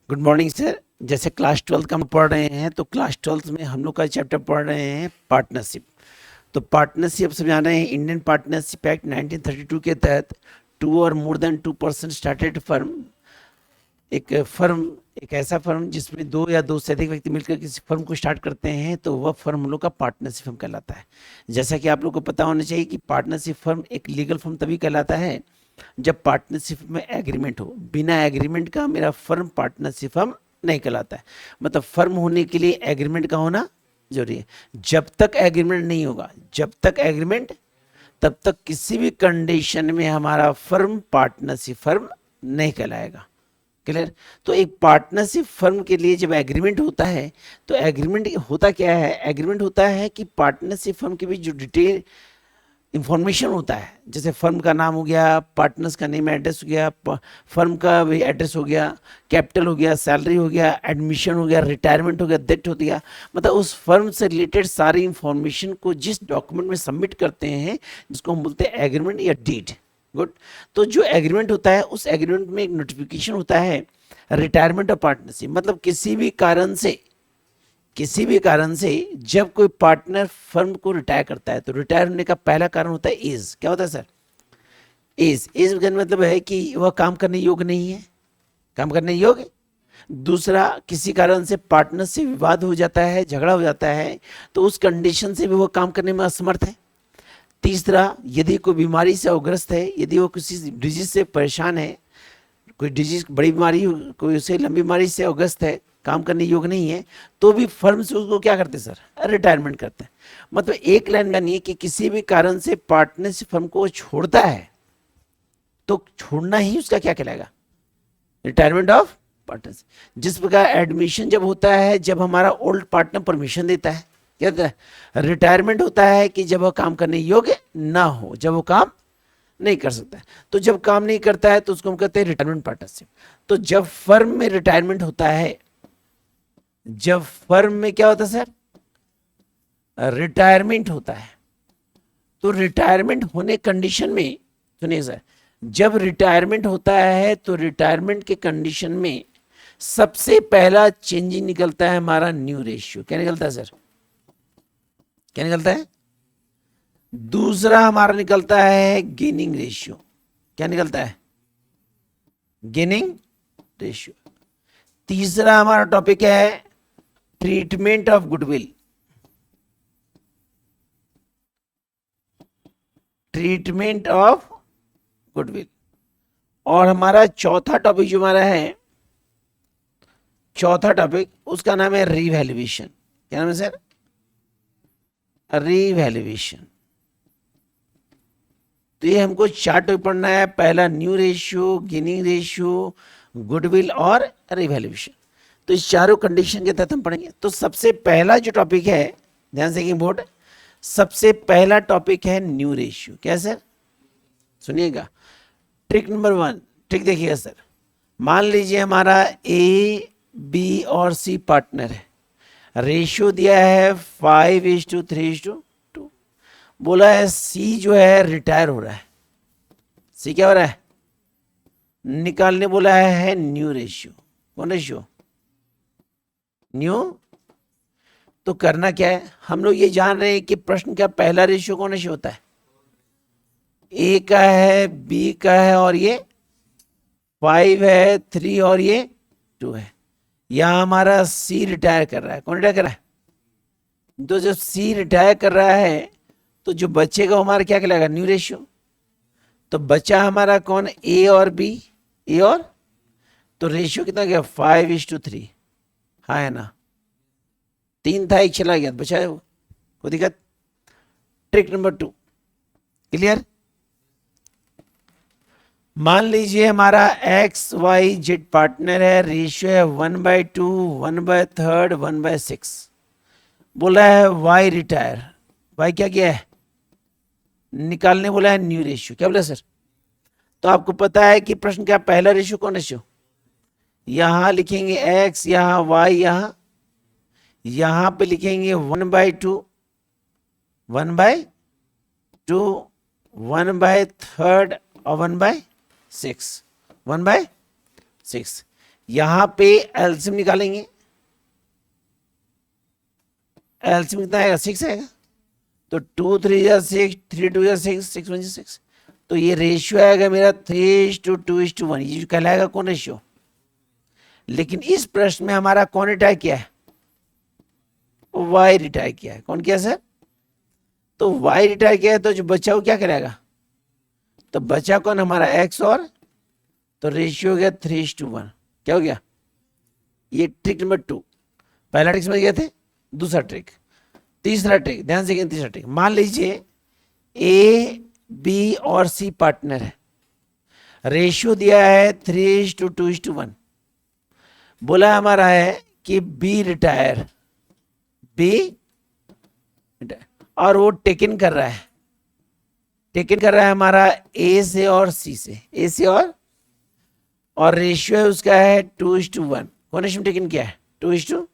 Good morning sir. जैसे class twelfth का हम पढ़ रहे हैं तो क्लास ट्वेल्थ में हम लोग का चैप्टर पढ़ रहे हैं पार्टनरशिप। तो पार्टनरशिप सब जान रहे हैं, इंडियन पार्टनरशिप एक्ट 1932 के तहत टू और मोर देन 2% स्टार्टेड फर्म, एक ऐसा फर्म जिसमें दो या दो से अधिक व्यक्ति मिलकर किसी फर्म को स्टार्ट करते हैं तो वह फर्म हम लोग का पार्टनरशिप फर्म कहलाता है। जैसा कि आप लोग को पता होना चाहिए कि पार्टनरशिप फर्म एक लीगल फर्म तभी कहलाता है जब पार्टनरशिप में एग्रीमेंट हो। बिना एग्रीमेंट का मेरा फर्म पार्टनरशिप फर्म नहीं कहलाता है। मतलब फर्म होने के लिए एग्रीमेंट का होना जरूरी है। जब तक एग्रीमेंट नहीं होगा, जब तक एग्रीमेंट, तब तक किसी भी कंडीशन में हमारा फर्म पार्टनरशिप फर्म नहीं कहलाएगा। क्लियर? तो एक पार्टनरशिप फर्म के लिए जब एग्रीमेंट होता है तो एग्रीमेंट होता क्या है? एग्रीमेंट होता है कि पार्टनरशिप फर्म के बीच जो डिटेल इंफॉर्मेशन होता है, जैसे फर्म का नाम हो गया, पार्टनर्स का नेम एड्रेस हो गया, फर्म का भी एड्रेस हो गया, कैपिटल हो गया, सैलरी हो गया, एडमिशन हो गया, रिटायरमेंट हो गया, डेट हो गया, मतलब उस फर्म से रिलेटेड सारी इंफॉर्मेशन को जिस डॉक्यूमेंट में सबमिट करते हैं जिसको हम बोलते हैं एग्रीमेंट या डीड। गुड। तो जो एग्रीमेंट होता है उस एग्रीमेंट में एक नोटिफिकेशन होता है रिटायरमेंट ऑफ पार्टनरशिप। मतलब किसी भी कारण से जब कोई पार्टनर फर्म को रिटायर करता है तो रिटायर होने का पहला कारण होता है एज। क्या होता है सर? एज का मतलब है कि वह काम करने योग्य नहीं है, काम करने योग्य। दूसरा, किसी कारण से पार्टनर से विवाद हो जाता है, झगड़ा हो जाता है, तो उस कंडीशन से भी वह काम करने में असमर्थ है। तीसरा, यदि कोई बीमारी से अवग्रस्त है, यदि वो किसी डिजीज से परेशान है, कोई डिजीज बड़ी बीमारी, कोई उसे लंबी बीमारी से अवग्रस्त है, काम करने योग्य नहीं है, तो भी फर्म से उसको क्या करते सर? रिटायरमेंट करते हैं। मतलब एक लाइन का नहीं है कि किसी भी कारण से पार्टनरशिप फर्म को छोड़ता है तो छोड़ना ही उसका क्या कहलाएगा? Retirement of partnership. जिस प्रकार एडमिशन जब होता है जब हमारा ओल्ड पार्टनर परमिशन देता है, क्या होता है? रिटायरमेंट होता है कि जब वह काम करने योग्य ना हो, जब वो काम नहीं कर सकता है। तो जब काम नहीं करता है तो उसको हम कहते हैं रिटायरमेंट पार्टनरशिप। तो जब फर्म में रिटायरमेंट होता है, जब फर्म में क्या होता है सर? रिटायरमेंट होता है। तो रिटायरमेंट होने कंडीशन में, सुनिए सर, जब रिटायरमेंट होता है तो रिटायरमेंट के कंडीशन में सबसे पहला चेंजिंग निकलता है हमारा न्यू रेशियो। क्या निकलता है सर? क्या निकलता है? दूसरा हमारा निकलता है गेनिंग रेशियो। क्या निकलता है? Gaining ratio. तीसरा हमारा टॉपिक है treatment of goodwill. Treatment of goodwill. और हमारा चौथा टॉपिक जो हमारा है, चौथा टॉपिक उसका नाम है रिवैल्यूएशन। क्या नाम है सर? रिवैल्यूएशन। तो ये हमको चार टॉपिक पढ़ना है। पहला new ratio, gaining ratio, goodwill और रिवैल्यूएशन। तो इस चारों कंडीशन के तहत हम पढ़ेंगे। तो सबसे पहला जो टॉपिक है, ध्यान से बोर्ड, सबसे पहला टॉपिक है न्यू रेशियो। क्या सर? सुनिएगा, ट्रिक नंबर 1। ट्रिक देखिएगा सर, मान लीजिए हमारा ए, बी और सी पार्टनर है, रेशियो दिया है 5:3:2। बोला है सी जो है रिटायर हो रहा है। सी क्या हो रहा है? निकालने बोला है न्यू रेशियो। कौन रेशियो? न्यू। तो करना क्या है, हम लोग ये जान रहे हैं कि प्रश्न का पहला रेशियो कौन रेशियो होता है? ए का है, बी का है, और ये 5 है, 3 और ये 2 है। यहां हमारा सी रिटायर कर रहा है। कौन रिटायर कर रहा है? तो जब सी रिटायर कर रहा है तो जो बचेगा हमारा क्या कहलाएगा? New ratio. तो बचा हमारा कौन? ए और बी। ए और, तो रेशियो कितना गया? 5:3। हाँ है ना? 3 था, एक चला गया, बचा है वो, कोई दिक्कत? Trick number 2 clear? मान लीजिए हमारा एक्स वाई जेड पार्टनर है, रेशियो है 1/2, 1/3, 1/6। बोला है वाई रिटायर। वाई क्या किया है? निकालने बोला है न्यू रेशियो। क्या बोला सर? तो आपको पता है कि प्रश्न का पहला रेशियो कौन रेशियो? यहां लिखेंगे एक्स, यहां वाई, यहां पे लिखेंगे 1/2, 1/2, 1/3 और 1/6, 1/6। यहां पे एलसीएम निकालेंगे, एलसीएम कितना आएगा 6 आएगा, तो 2 3 जा 6, 3 2 जा 6, 6 1 जा 6, तो ये रेशियो आएगा मेरा 3:2:1, ये जो कहलाएगा कौन रेशियो। लेकिन इस प्रश्न में हमारा कौन रिटायर किया है, वाई रिटायर किया है। कौन किया सर, तो वाई रिटायर किया है, तो जो बचा वो क्या करेगा, तो बचा कौन हमारा एक्स, और तो रेशियो हो गया 3:1। क्या हो गया, ये ट्रिक नंबर 2। पहला ट्रिक समझ गए थे, दूसरा ट्रिक, तीसरा ट्रिक ध्यान से, तीसरा ट्रिक, मान लीजिए ए बी और सी पार्टनर है, रेशियो दिया है 3:2:1, बोला हमारा है कि बी रिटायर, बी और वो टेकन कर रहा है, टेकन कर रहा है हमारा ए से और सी से, ए से और रेशियो है उसका है 2:1। कौन रेशियो टेकन किया है 2:2।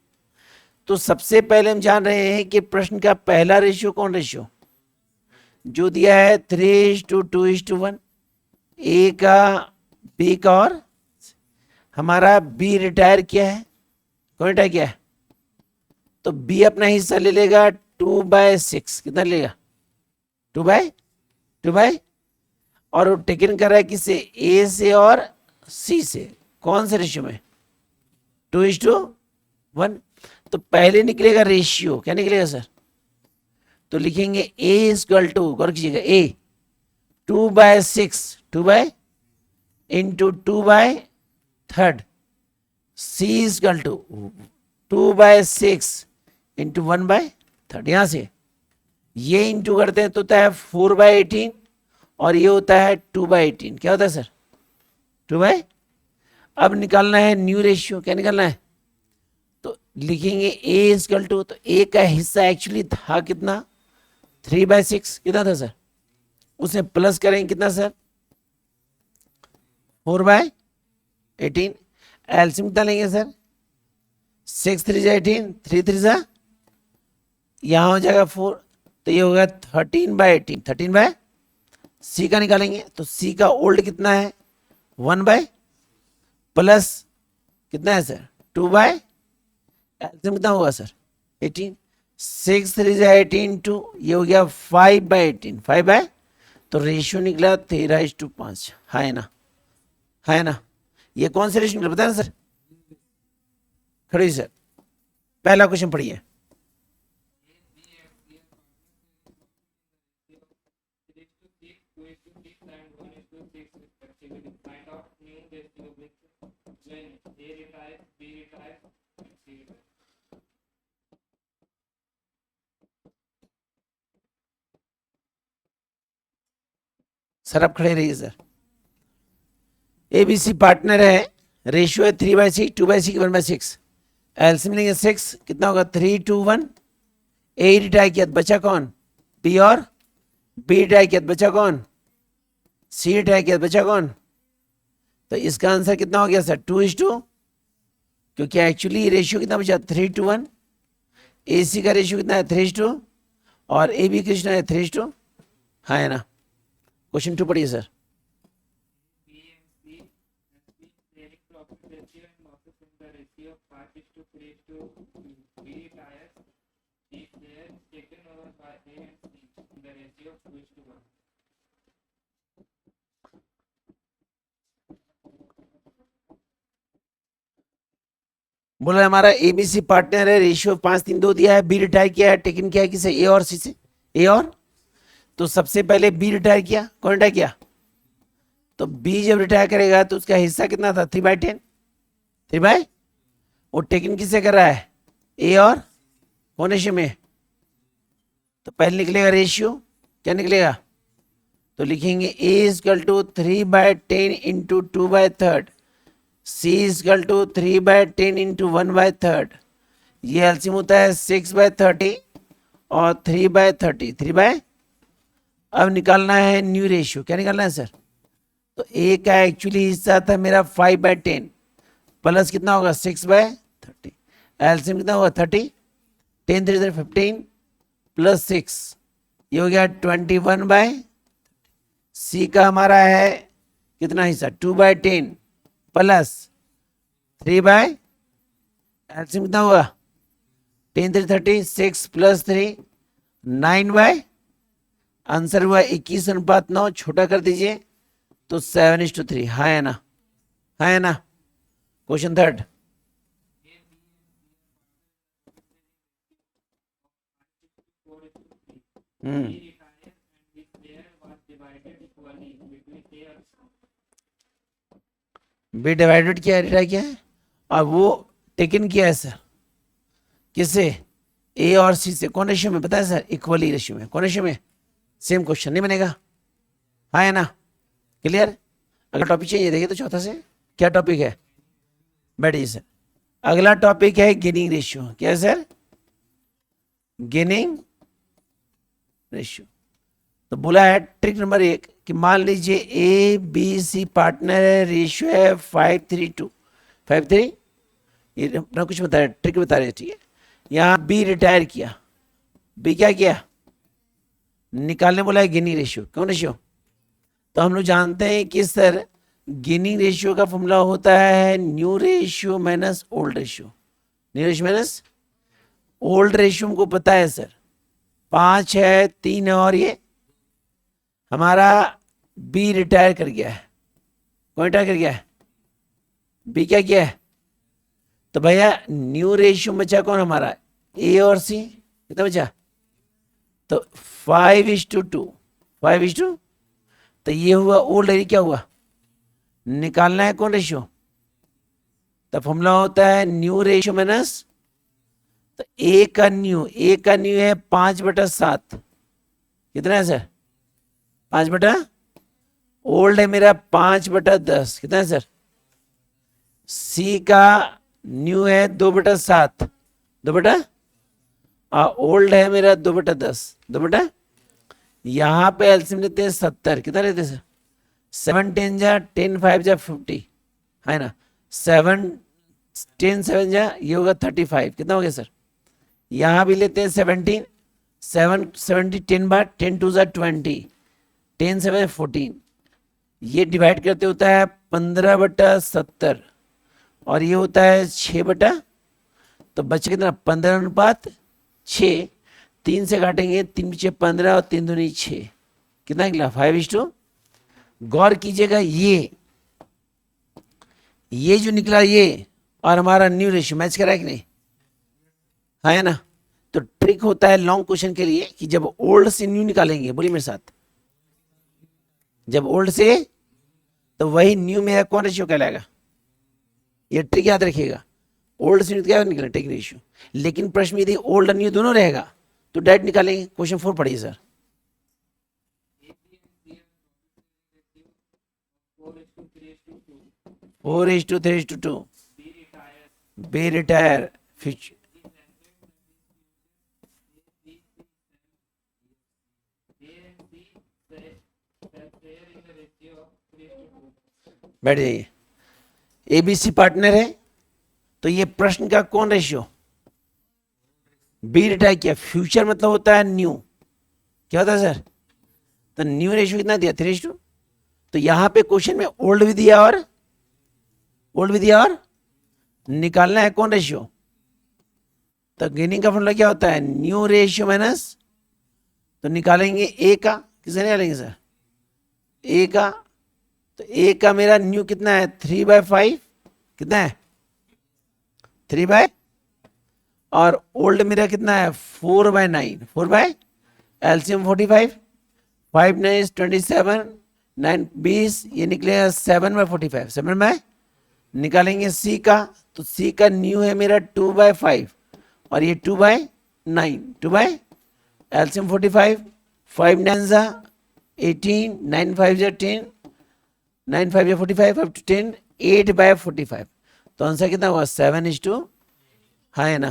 तो सबसे पहले हम जान रहे हैं कि प्रश्न का पहला रेशियो कौन रेशियो, जो दिया है 3:2:1, ए का बी का, और हमारा बी रिटायर किया है, कौन रिटायर किया है, तो बी अपना हिस्सा ले लेगा 2/6, कितना लेगा 2/2, और वो टेकन कर रहा है किससे, ए से और सी से, कौन से रेशियो में 2:1। तो पहले निकलेगा रेशियो, क्या निकलेगा सर, तो लिखेंगे ए इक्वल टू, गौर कीजिएगा, ए 2/6, 2 इंटू 2/3, सी इक्वल टू 2/6 इंटू 1/3। यहां से ये इंटू करते हैं तो होता है 4/18, और ये होता है 2/18। क्या होता है सर 2/। अब निकालना है न्यू रेशियो, क्या निकालना है, तो लिखेंगे ए इक्वल टू, तो ए का हिस्सा एक्चुअली था कितना 3/6, कितना था सर, उसे प्लस करेंगे कितना सर 4/18, एलसीएम कितना लेंगे सर 6 3 जा 18, 3 3 जा, यहां हो जाएगा 4, तो ये होगा 13/18, 13 सी का निकालेंगे, तो सी का ओल्ड कितना है 1 प्लस कितना है सर 2 एलसीएम कितना होगा सर 18, 6 3 जा 18, 2, ये हो गया 5/18, 5 तो रेशियो निकला 13:5। है ना, है ना, ये कौन सा रेशियो निकला बताया ना सर, खड़ी सर, पहला क्वेश्चन पढ़िए। सर आप खड़े रहिए सर। एबीसी पार्टनर है, रेशियो है 3/6, 2/6, 1/6, एलसीएम लेंगे 6, कितना होगा 3:1। ए रिटायर किया, बचा कौन बी, और बी रिटायर किया, बचा कौन सी रिटायर किया, बचा कौन, तो इसका आंसर कितना हो गया सर 2:2, क्योंकि एक्चुअली रेशियो कितना बचा 3:1, ए सी का रेशियो कितना है 3:2, और ए बी कितना है 3:2, है ना। क्वेश्चन 2 पढ़िए सर। बोला हमारा एबीसी पार्टनर है, रेशियो 5:3:2 दिया है, बी रिटायर किया है, टेकन किया है किसे ए और सी से, ए और, तो सबसे पहले बी रिटायर किया, कौन रिटायर किया, तो बी जब रिटायर करेगा तो उसका हिस्सा कितना था 3/10, 3 वो टेकन किससे कर रहा है ए और कौन रेशियो में, तो पहले निकलेगा रेशियो, क्या निकलेगा, तो लिखेंगे a equal to 3/10 into 2/3, c equal to 3/10 into 1/3, ये एलसीएम होता है 6/30 और 3/30, 3 अब निकालना है न्यू रेशियो, क्या निकालना है सर, तो ए का एक्चुअली हिस्सा था मेरा 5/10 प्लस कितना होगा 6/30, एलसीएम कितना होगा 30, 10 3 15 प्लस 6, ये हो गया 21/, सी का हमारा है कितना हिस्सा 2/10 प्लस 3 बाय एलसीएम कितना हुआ 10 3 30 6 प्लस 3 9 बाय आंसर हुआ 21:9 छोटा कर दीजिए तो 7:3 हाँ है ना हाँ है ना क्वेश्चन थर्ड बी डिवाइडेड किया रिटायर किया है और वो टेकन किया है सर किससे ए और सी से कौन रेशियो में पता है सर इक्वली रेशियो में कौन रेशियो में सेम क्वेश्चन नहीं बनेगा हाँ है ना क्लियर अगर टॉपिक चाहिए देखिए तो चौथा से क्या टॉपिक है बैठिए सर अगला टॉपिक है गेनिंग रेशियो क्या है सर गेनिंग रेशियो तो बोला है ट्रिक नंबर 1 कि मान लीजिए ए बी सी पार्टनर है रेशियो है 5:3:2 5:3 ये अपना कुछ बता रहे ट्रिक बता रहे ठीक है यहाँ बी रिटायर किया बी क्या किया निकालने बोला है गेनिंग रेशियो कौन रेशियो तो हम लोग जानते हैं कि सर गेनिंग रेशियो का फॉर्मूला होता है new ratio minus old ratio new ratio minus old ratio हमको पता है सर 5 है 3 है और ये हमारा बी रिटायर कर गया है कौन रिटायर कर गया है बी क्या किया है तो भैया न्यू रेशियो बचा कौन हमारा ए और सी कितना बचा तो 5:2 5:2 तो ये हुआ ओल्ड एरिया क्या हुआ निकालना है कौन रेशियो तो फॉर्मूला होता है न्यू रेशियो माइनस तो ए का न्यू है 5/7 कितना है सर 5 ओल्ड है मेरा 5/10 कितना है सर सी का न्यू है 2/7 2 ओल्ड है मेरा 2/10 2 यहाँ पे एलसीएम लेते हैं 70 कितना लेते हैं सर 7 10 जा 10 5 जा 50 है ना 7 10 7 जा ये होगा 35 कितना हो गया सर यहाँ भी लेते हैं 17 7 70 10 बार 10 2 जा 20 10 7 14 ये डिवाइड करते होता है 15/70 और ये होता है 6 तो बच कितना 15:6 3 से काटेंगे 3 पीछे 15 और 3 दूनी 6 कितना निकला 5:2 गौर कीजिएगा ये जो निकला ये और हमारा न्यू रेशियो मैच करा है कि नहीं हाँ है ना तो ट्रिक होता है लॉन्ग क्वेश्चन के लिए कि जब ओल्ड से न्यू निकालेंगे बोलिए मेरे साथ जब ओल्ड से तो वही न्यू मेरा कौन रेशियो कहलाएगा ये ट्रिक याद रखिएगा ओल्ड से न्यू क्या निकलेगा टेक रेशियो लेकिन प्रश्न में यदि ओल्ड और न्यू दोनों रहेगा तो डायरेक्ट निकालेंगे क्वेश्चन 4 पढ़िए sir four is two 3:2 B retire बैठ जाइए एबीसी पार्टनर है तो ये प्रश्न का कौन रेशियो बी रिटायर किया फ्यूचर मतलब होता है न्यू क्या होता है सर तो न्यू रेशियो कितना दिया 3:2 तो यहां पे क्वेश्चन में ओल्ड भी दिया और निकालना है कौन रेशियो तो गेनिंग का फॉर्मूला क्या होता है न्यू रेशियो माइनस तो निकालेंगे ए का किसे निकालेंगे सर ए का तो ए का मेरा न्यू कितना है 3/5 कितना है 3 और ओल्ड मेरा कितना है 4/9 4 एलसीएम 45 5 9 27 9 20 ये निकलेगा 7/45 7 निकालेंगे सी का तो सी का न्यू है मेरा 2/5 और ये 2/9 एलसीएम 45 5 9 जा 18 9 5 जा 10 9 5 जा 45 up to 10 8/45 तो आंसर कितना हुआ 7:2 हाँ है ना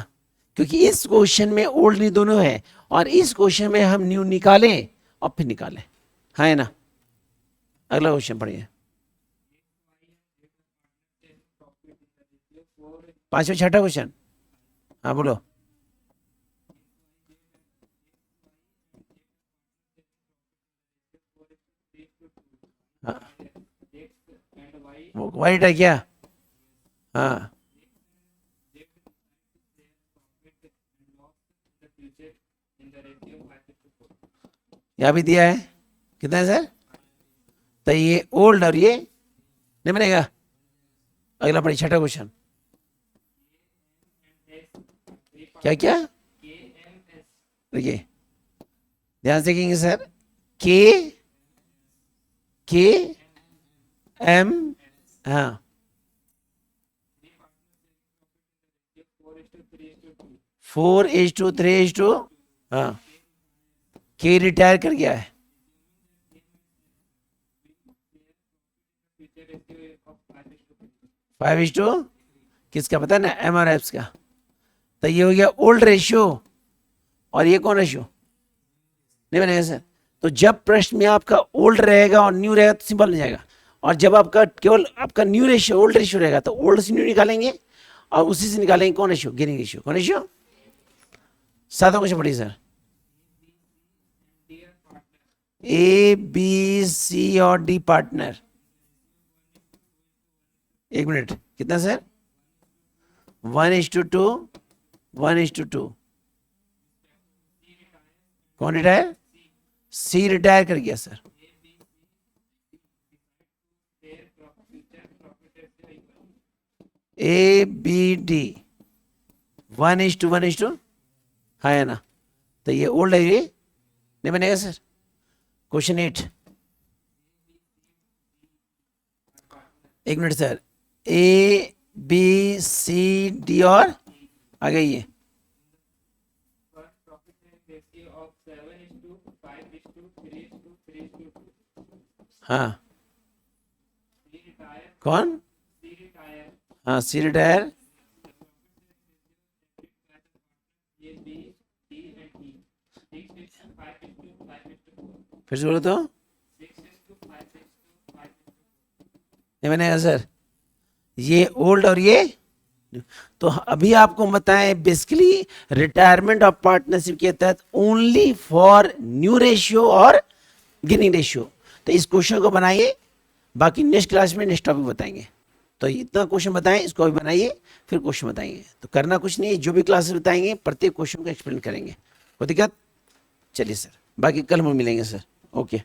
क्योंकि इस क्वेश्चन में ओल्ड न्यू दोनों है और इस क्वेश्चन में हम न्यू निकालें और फिर निकालें हाँ है ना अगला क्वेश्चन पढ़िए 5वां 6ठा क्वेश्चन हाँ बोलो हाँ वाइट है क्या हाँ यहाँ भी दिया है, कितना है सर? तो ये ओल्ड और ये नहीं बनेगा। अगला पढ़िए, छठा क्वेश्चन। क्या क्या? देखिए ध्यान से देखेंगे सर। के के एम, हाँ 4:3:2, हाँ के रिटायर कर गया है। फाइव इज टू किसका पता है ना, एम और एफ का। तो ये हो गया ओल्ड रेशियो, और ये कौन रेशियो? नहीं बनेगा सर। तो जब प्रश्न में आपका ओल्ड रहेगा और न्यू रहेगा तो सिंपल हो जाएगा, और जब आपका केवल आपका न्यू रेशियो ओल्ड रेशियो रहेगा तो ओल्ड से न्यू निकालेंगे और उसी से निकालेंगे कौन रेशियो? Gaining ratio. कौन रेशियो? सातों क्वेश्चन पढ़िए सर। ए बी सी और डी पार्टनर, एक मिनट, कितना सर? 1:2, 1:2। कौन रिटायर? सी रिटायर कर गया सर। ए बी डी 1:1:, हाँ है ना। तो ये ओल्ड है, ये नहीं बनेगा सर। क्वेश्चन 8, एक minute sir. A B C D और आ गई ये, हाँ कौन? हाँ सी रिटायर, फिर से बोलो तो। नहीं बनेगा सर, ये ओल्ड और ये। तो अभी आपको बताएं बेसिकली रिटायरमेंट ऑफ पार्टनरशिप के तहत ओनली फॉर न्यू रेशियो और गेनिंग रेशियो। तो इस क्वेश्चन को बनाइए, बाकी नेक्स्ट क्लास में नेक्स्ट टॉपिक बताएंगे। तो इतना क्वेश्चन बताएं, इसको भी बनाइए, फिर क्वेश्चन बताएंगे। तो करना कुछ नहीं है, जो भी क्लासेस बताएंगे प्रत्येक क्वेश्चन को एक्सप्लेन करेंगे। कोई दिक्कत? चलिए सर, बाकी कल हम मिलेंगे सर। ओके।